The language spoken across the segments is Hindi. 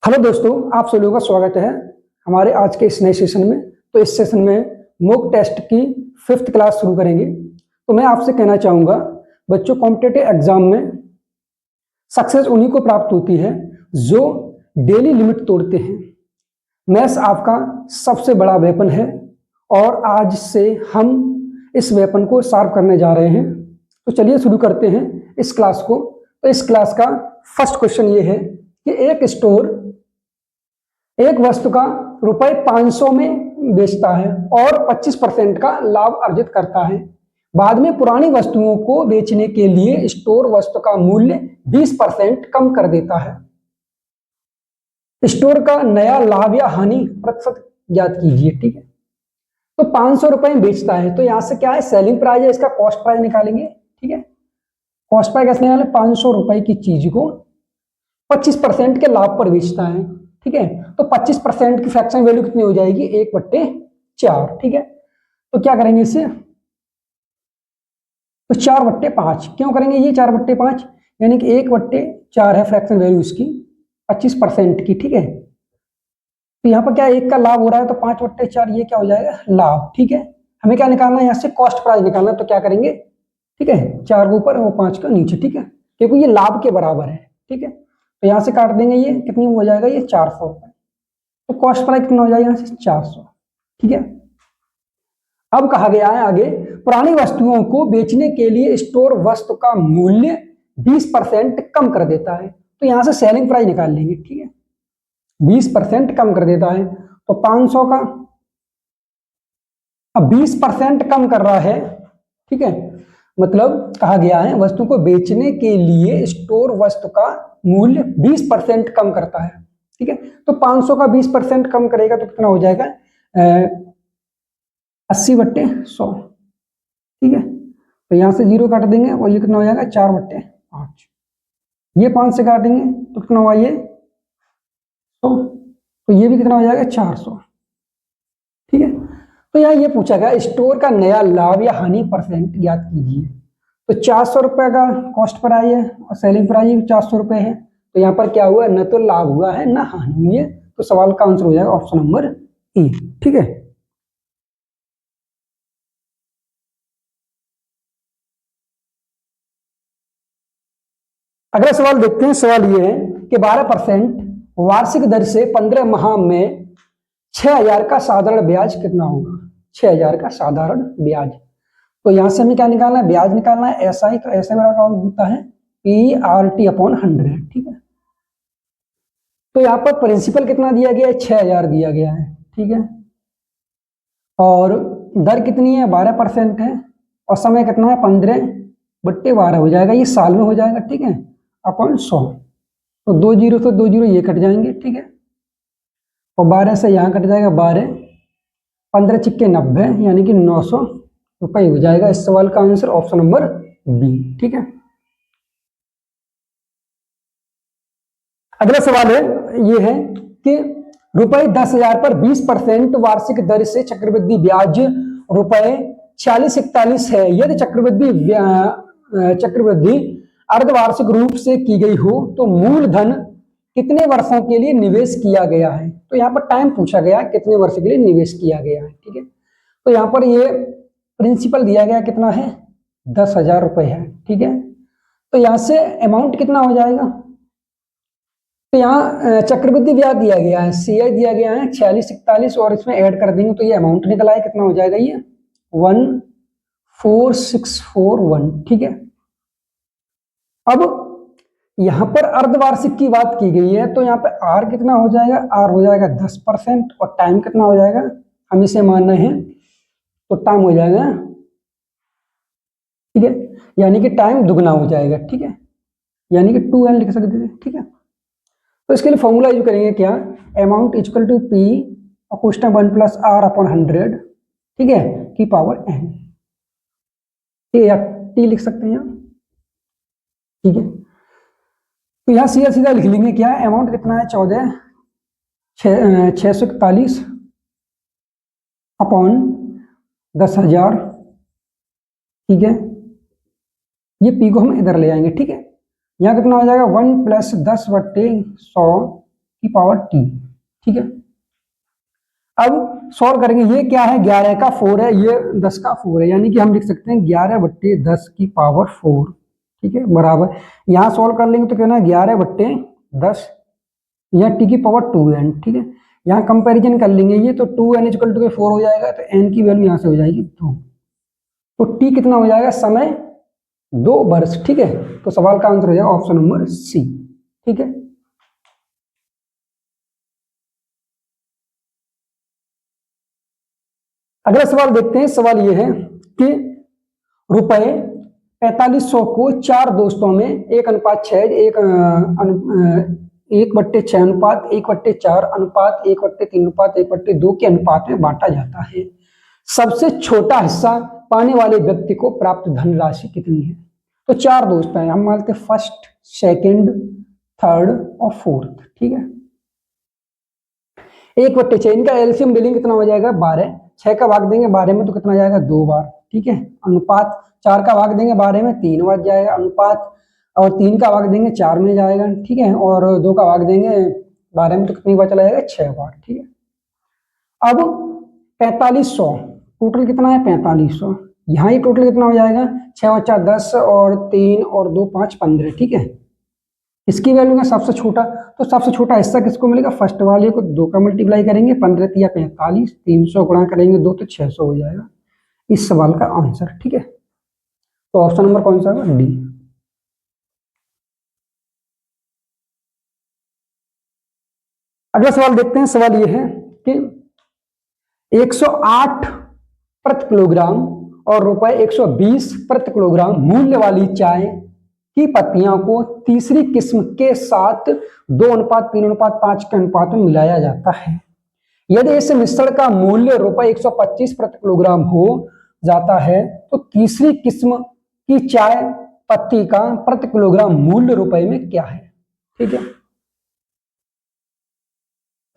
हेलो दोस्तों, आप सभी लोगों का स्वागत है हमारे आज के इस नए सेशन में। तो इस सेशन में मॉक टेस्ट की 5th क्लास शुरू करेंगे। तो मैं आपसे कहना चाहूँगा बच्चों, कॉम्पिटिटिव एग्जाम में सक्सेस उन्हीं को प्राप्त होती है जो डेली लिमिट तोड़ते हैं। मैथ्स आपका सबसे बड़ा वेपन है और आज से हम इस वेपन को शार्प करने जा रहे हैं। तो चलिए शुरू करते हैं इस क्लास को। तो इस क्लास का फर्स्ट क्वेश्चन ये है कि एक स्टोर एक वस्तु का रुपए 500 में बेचता है और 25% का लाभ अर्जित करता है। बाद में पुरानी वस्तुओं को बेचने के लिए स्टोर वस्तु का मूल्य 20% कम कर देता है। स्टोर का नया लाभ या हानि प्रतिशत ज्ञात कीजिए। ठीक है, तो 500 रुपए में बेचता है, तो यहां से क्या है, सेलिंग प्राइस है, इसका कॉस्ट प्राइस निकालेंगे। ठीक है, कॉस्ट प्राइस कैसे निकालें, 500 रुपए की चीज को 25% के लाभ पर बेचता है। ठीक है, तो 25% की फ्रैक्शन वैल्यू कितनी हो जाएगी, 1/4। ठीक है, तो क्या करेंगे इसे, तो 4/5 क्यों करेंगे, ये 4/5 यानी कि 1/4 है फ्रैक्शन वैल्यू इसकी 25% की। ठीक है, तो यहाँ पर क्या एक का लाभ हो रहा है, तो 5/4 ये क्या हो जाएगा, लाभ। ठीक है, हमें क्या निकालना है, यहाँ से कॉस्ट प्राइस निकालना है, तो क्या करेंगे, ठीक है, 4 के ऊपर और 5 का नीचे। ठीक है, क्योंकि ये लाभ के बराबर है। ठीक है, तो यहां से काट देंगे, ये कितनी हो जाएगा, ये 400 रुपए। तो कॉस्ट प्राइस कितना हो जाएगा, यहां से 400। ठीक है, अब कहा गया है आगे, पुरानी वस्तुओं को बेचने के लिए स्टोर वस्तु का मूल्य 20% कम कर देता है। तो यहां से सेलिंग प्राइस निकाल लेंगे। ठीक है, 20% कम कर देता है, तो 500 का अब 20% कम कर रहा है। ठीक है, मतलब कहा गया है वस्तु को बेचने के लिए स्टोर वस्तु का मूल्य 20% कम करता है। ठीक है, तो 500 का 20% कम करेगा तो कितना हो जाएगा, 80/100। ठीक है, तो यहां से 0 काट देंगे और ये कितना हो जाएगा, 4/5। ये 5 से काटेंगे तो कितना हुआ, ये 100, तो ये भी कितना हो जाएगा, 400। ठीक है, तो यहाँ ये पूछा गया स्टोर का नया लाभ या हानि परसेंट ज्ञात कीजिए। तो 400 रुपए का कॉस्ट प्राइस है और सेलिंग प्राइस भी 400 रुपए है। तो यहाँ पर क्या हुआ, न तो लाभ हुआ है ना हानि हुई है। तो सवाल का आंसर हो जाएगा ऑप्शन नंबर ए। ठीक है, अगला सवाल देखते हैं। सवाल ये है कि 12% वार्षिक दर से 15 माह में 6000 का साधारण ब्याज कितना होगा। 6000 का साधारण ब्याज, तो यहां से हमें क्या निकालना है, ब्याज निकालना है। एसआई, तो ऐसे मेरा काम होता है PRT/100। ठीक है, तो यहाँ पर प्रिंसिपल कितना दिया गया है, 6000 दिया गया है। ठीक है, और दर कितनी है, 12% है, और समय कितना है, 15/12 हो जाएगा, ये साल में हो जाएगा। ठीक है, अपॉन 100, तो 2 जीरो से 2 जीरो ये कट जाएंगे। ठीक है, और 12 से यहाँ कट जाएगा 12, 15 छिक्के 90 यानी कि 900 रुपये हो जाएगा। इस सवाल का आंसर ऑप्शन नंबर बी। ठीक है, अगला सवाल है, ये है कि रुपए 10,000 पर 20% वार्षिक दर से चक्रवृद्धि ब्याज रुपए 4641 है। यदि चक्रवृद्धि अर्धवार्षिक रूप से की गई हो तो मूलधन कितने वर्षों के लिए निवेश किया गया है। तो यहाँ पर टाइम पूछा गया कितने वर्ष के लिए निवेश किया गया है। ठीक है, तो यहाँ पर ये प्रिंसिपल दिया गया कितना है, 10,000 रुपए है। ठीक है, तो यहाँ से अमाउंट कितना हो जाएगा, तो यहाँ चक्रवृद्धि ब्याज दिया गया है, CI दिया गया है 4641 और इसमें ऐड कर देंगे तो ये अमाउंट निकला है, कितना हो जाएगा, ये 14641। ठीक है, अब यहां पर अर्धवार्षिक की बात की गई है, तो यहाँ पे R कितना हो जाएगा, R हो जाएगा 10% और टाइम कितना हो जाएगा, हम इसे मान रहे हैं, तो टाइम हो जाएगा, ठीक है, यानी कि टाइम दुगना हो जाएगा। ठीक है, यानी कि 2n लिख सकते थे। ठीक है, तो इसके लिए फॉर्मूला यूज करेंगे क्या, अमाउंट इक्वल टू P और क्वेश्चन 1+R/100। ठीक है, की पावर n, या T लिख सकते हैं। ठीक है, तो यहाँ सीधा सीधा लिख लेंगे क्या, अमाउंट कितना है, 14,641 अपॉन 10,000। ठीक है, ये P को हम इधर ले आएंगे। ठीक है, यहाँ कितना हो जाएगा, 1 + 10/100 की पावर टी। ठीक है, अब सॉल्व करेंगे। ये क्या है, 11 का 4 है, ये 10 का 4 है, यानी कि हम लिख सकते हैं 11/10 की पावर 4। ठीक है, बराबर यहाँ सॉल्व कर लेंगे तो क्या ना 11/10, यहाँ टी की पावर 2n। ठीक है, यहाँ कंपैरिजन कर लेंगे ये, तो 2n इक्वल टू 4 हो जाएगा, तो n की वैल्यू यहाँ से हो जाएगी 2। तो t कितना हो जाएगा, समय 2 वर्ष। ठीक है, तो सवाल का आंसर हो जाएगा ऑप्शन नंबर सी। ठीक है, अगला सवाल देखते हैं। सवाल ये है कि रुपए 4500 को 4 दोस्तों में 1:6, 1/6 अनुपात 1/4 अनुपात 1/3 अनुपात 1/2 के अनुपात में बांटा जाता है। सबसे छोटा हिस्सा पाने वाले व्यक्ति को प्राप्त धनराशि कितनी है। तो 4 दोस्त हैं, हम मानते हैं फर्स्ट, सेकंड, थर्ड और फोर्थ। ठीक है, 1/6, इनका एलसीएम ले लेंगे कितना हो जाएगा 12। 6 का भाग देंगे 12 में तो कितना जाएगा 2 बार। ठीक है, अनुपात 4 का भाग देंगे 12 में 3 बार जाएगा अनुपात, और 3 का भाग देंगे 4 में जाएगा। ठीक है, और 2 का भाग देंगे 12 में तो कितनी बार चला जाएगा 6 बार। ठीक है, अब 4500 टोटल कितना है 4500, यहाँ ही टोटल कितना हो जाएगा 6 और 4 10 और 3 और 2 5 15। ठीक है, इसकी वैल्यू में सबसे छोटा, तो सबसे छोटा हिस्सा किसको मिलेगा, फर्स्ट वाले को। 2 का मल्टीप्लाई करेंगे 15 या 45, 300 गुणा करेंगे 2 तो 600 हो जाएगा इस सवाल का आंसर। ठीक है, तो ऑप्शन नंबर कौन सा होगा, डी। अगला सवाल देखते हैं। सवाल यह है कि 108 प्रति किलोग्राम और रुपए 120 प्रति किलोग्राम मूल्य वाली चाय की पत्तियों को तीसरी किस्म के साथ 2:3:5 के अनुपात में मिलाया जाता है। यदि इस मिश्रण का मूल्य रुपए 125 प्रति किलोग्राम हो जाता है तो तीसरी किस्म की चाय पत्ती का प्रति किलोग्राम मूल्य रुपए में क्या है। ठीक है,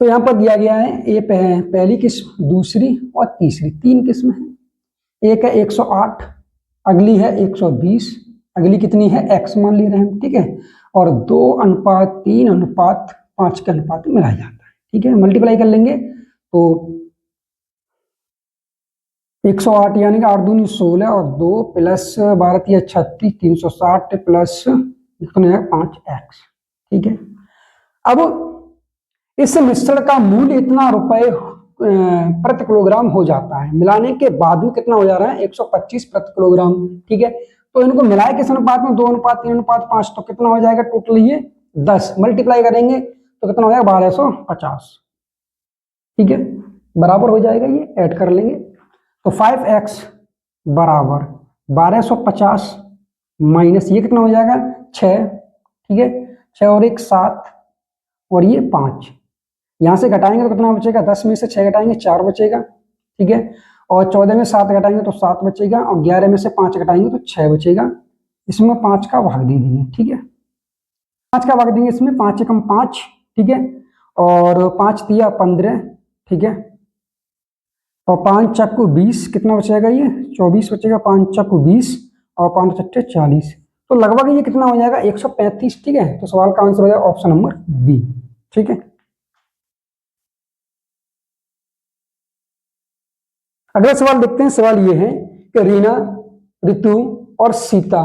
तो यहां पर दिया गया है ये पहली किस्म, दूसरी और तीसरी, 3 किस्म है। एक है 108, अगली है 120, अगली कितनी है x मान ले रहे हैं। ठीक है, और 2:3:5 के अनुपात में मिलाया जाता है। ठीक है, मल्टीप्लाई कर लेंगे तो 108 यानी कि 8 दूनी 16 और 2 प्लस 12 36 360 प्लस कितने है 5x। ठीक है, अब इस मिश्रण का मूल्य इतना रुपए प्रति किलोग्राम हो जाता है, मिलाने के बाद में कितना हो जा रहा है 125 प्रति किलोग्राम। ठीक है, तो इनको मिलाए किस अनुपात में 2:3:5, तो कितना हो जाएगा टोटल ये 10, मल्टीप्लाई करेंगे तो कितना हो जाएगा 1250। ठीक है, बराबर हो जाएगा, ये ऐड कर लेंगे तो 5x बराबर 1250 माइनस ये कितना हो जाएगा 6। ठीक है, 6 और 1 7 और ये 5, यहां से घटाएंगे तो कितना बचेगा 10 में से 6 घटाएंगे 4 बचेगा। ठीक है, और 14 में 7 घटाएंगे तो 7 बचेगा, और 11 में से 5 घटाएंगे तो 6 बचेगा। इसमें 5 का भाग दे देंगे। ठीक है, 5 का भाग देंगे इसमें, 5 एकम 5। ठीक है, और 5 तिया 15। ठीक है, और 5 चक्कू 20, कितना बचेगा ये 24 बचेगा, 5 चक्कू 20 और 5 चट्टे 40, तो लगभग ये कितना हो जाएगा 135। ठीक है, तो सवाल का आंसर हो जाएगा ऑप्शन नंबर बी। ठीक है, अगला सवाल देखते हैं। सवाल ये है कि रीना, ऋतु और सीता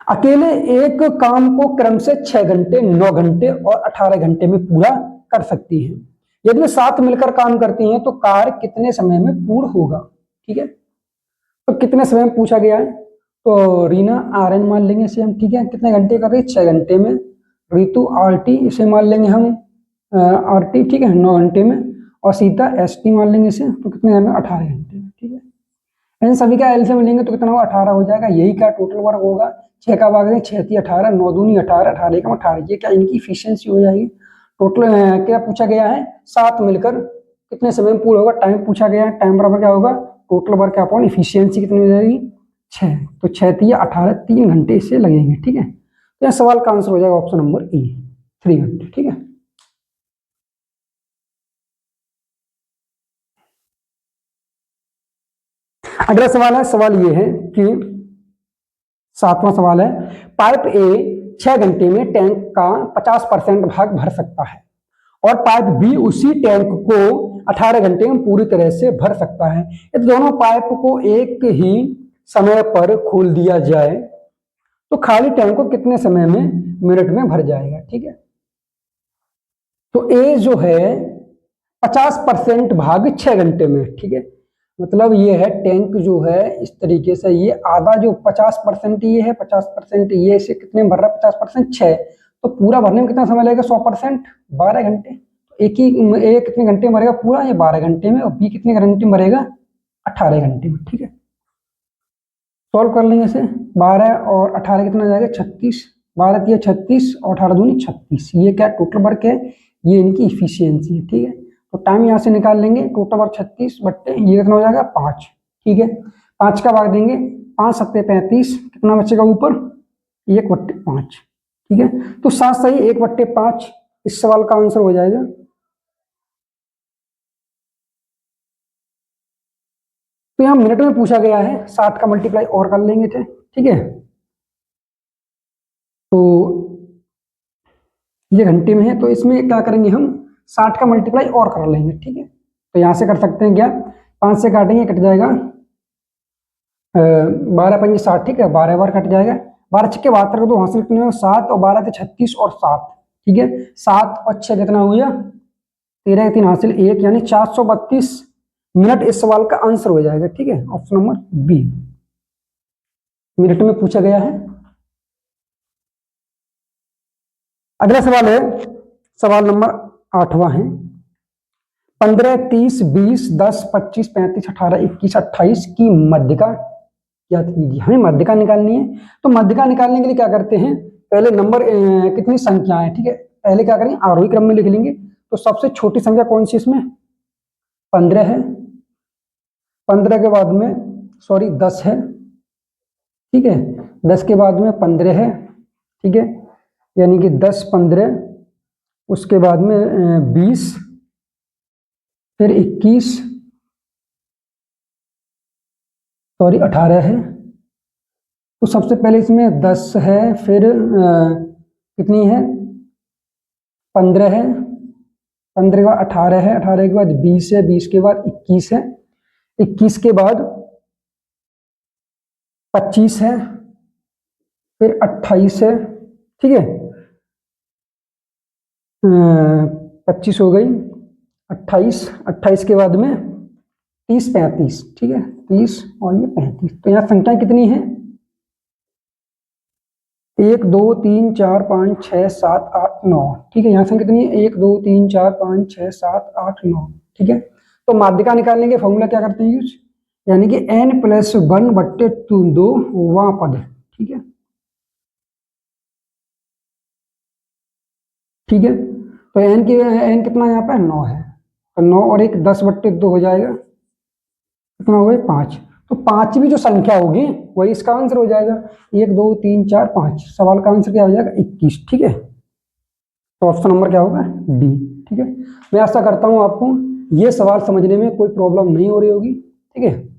अकेले एक काम को क्रम से 6 घंटे 9 घंटे और 18 घंटे में पूरा कर सकती हैं। यदि वे साथ मिलकर काम करती हैं तो कार्य कितने समय में पूर्ण होगा। ठीक है, तो कितने समय में पूछा गया है, तो रीना RN मान लेंगे इसे हम। ठीक है, कितने घंटे कर रही है 6 घंटे में। ऋतु RT, इसे मान लेंगे हम RT। ठीक है, 9 घंटे में। और सीता ST मान लेंगे इसे, तो कितने में 18 घंटे में। ठीक है, इन सभी का एलसीएम लेंगे तो कितना होगा 18 हो जाएगा, यही का टोटल वर्क होगा। 6 का भाग दें 6 × 18, 9 दूनी 18, 18 एकम 18, ये क्या इनकी इफिशियंसी हो जाएगी। टोटल क्या पूछा गया है, साथ मिलकर कितने समय में पूरा होगा, टाइम पूछा गया है। टाइम बराबर क्या होगा टोटल वर्क अपॉन इफिशियंसी कितनी हो जाएगी 6, तो 6 × 18 3 घंटे इससे लगेंगे। ठीक है, तो यह सवाल का आंसर हो जाएगा ऑप्शन नंबर E 3 घंटे। ठीक है, अगला सवाल है। सवाल ये है कि 7वां सवाल है, पाइप ए 6 घंटे में टैंक का 50% भाग भर सकता है और पाइप बी उसी टैंक को 18 घंटे में पूरी तरह से भर सकता है। यदि दोनों पाइप को एक ही समय पर खोल दिया जाए तो खाली टैंक को कितने समय में मिनट में भर जाएगा। ठीक है, तो ए जो है 50% भाग 6 घंटे में। ठीक है, मतलब ये है टैंक जो है इस तरीके से, ये आधा जो 50% ये है, 50% ये से कितने में भर रहा है, 50% 6, तो पूरा भरने में कितना समय लगेगा, 100% 12 घंटे। एक ही ए कितने घंटे में भरेगा पूरा, ये 12 घंटे में, और बी कितने घंटे में भरेगा, 18 घंटे में। ठीक है, सॉल्व कर लेंगे इसे। 12 और 18 कितना जाएगा, 36, 12 तिया 36 और 18 दूनी 36। ये क्या टोटल वर्क है, ये इनकी इफिशियंसी है। ठीक है, तो टाइम यहाँ से निकाल लेंगे, टोटल वर्क 36 बट्टे ये कितना हो जाएगा 5। ठीक है, 5 का भाग देंगे, 5 सत्ते 35, कितना बचेगा ऊपर, 1/5। ठीक है, तो 7 सही 1/5 इस सवाल का आंसर हो जाएगा। तो यहाँ मिनट में पूछा गया है, 60 का मल्टीप्लाई और कर लेंगे थे। ठीक है, तो ये घंटे में है, तो इसमें क्या करेंगे हम, 60 का मल्टीप्लाई और कर लेंगे। ठीक है, तो यहां से कर सकते हैं क्या, 5 से काटेंगे कट जाएगा 12 पंजे 60। ठीक है, 12 बार कट जाएगा, 12 छक्के 72 को तो वहां से कितने हो 7 और 12 थे 36 और 7। ठीक है, 7 और 6 कितना हुआ, 13 3 हासिल 1, यानी 432 मिनट इस सवाल का आंसर हो जाएगा। ठीक है, ऑप्शन नंबर बी मिनट में पूछा गया है। अगला सवाल है सवाल नंबर 8वां है, 15 30 20 10 25 35 18 21 28 की मध्यका याद कीजिए। हमें मध्यका निकालनी है, तो मध्यका निकालने के लिए क्या करते हैं, पहले नंबर कितनी संख्याएं, ठीक है, पहले क्या करेंगे आरोही क्रम में लिख लेंगे। तो सबसे छोटी संख्या कौन सी इसमें, 15 है, 15 के बाद में 10 है। ठीक है, 10 के बाद में 15 है। ठीक है, यानी कि 10 15, उसके बाद में 20, फिर 21, 18 है। तो सबसे पहले इसमें 10 है, फिर कितनी है 15 है, 15 के बाद 18 है, 18 के बाद 20 है, 20 के बाद 21 है, 21 के बाद 25 है, फिर 28 है। ठीक है, 25 हो गई, 28, 28 के बाद में 30 35। ठीक है, 30 और ये 35। तो यहाँ संख्या कितनी है, 1 2 3 4 5 6 7 8 9। ठीक है, यहाँ संख्या कितनी है, 1 2 3 4 5 6 7 8 9। ठीक है, तो माध्यिका निकालने के फॉर्मूला क्या करते हैं यूज, यानी कि n+1/2वां पद। ठीक है, ठीक है, तो n कितना यहाँ पे 9 है, तो 9 और 1 10/2 हो जाएगा, कितना हो गया 5। तो 5वीं जो संख्या होगी वही इसका आंसर हो जाएगा, 1 2 3 4 5। सवाल का आंसर क्या हो जाएगा 21। ठीक है, तो ऑप्शन नंबर क्या होगा डी। ठीक है, मैं आशा करता हूं आपको ये सवाल समझने में कोई प्रॉब्लम नहीं हो रही होगी। ठीक है।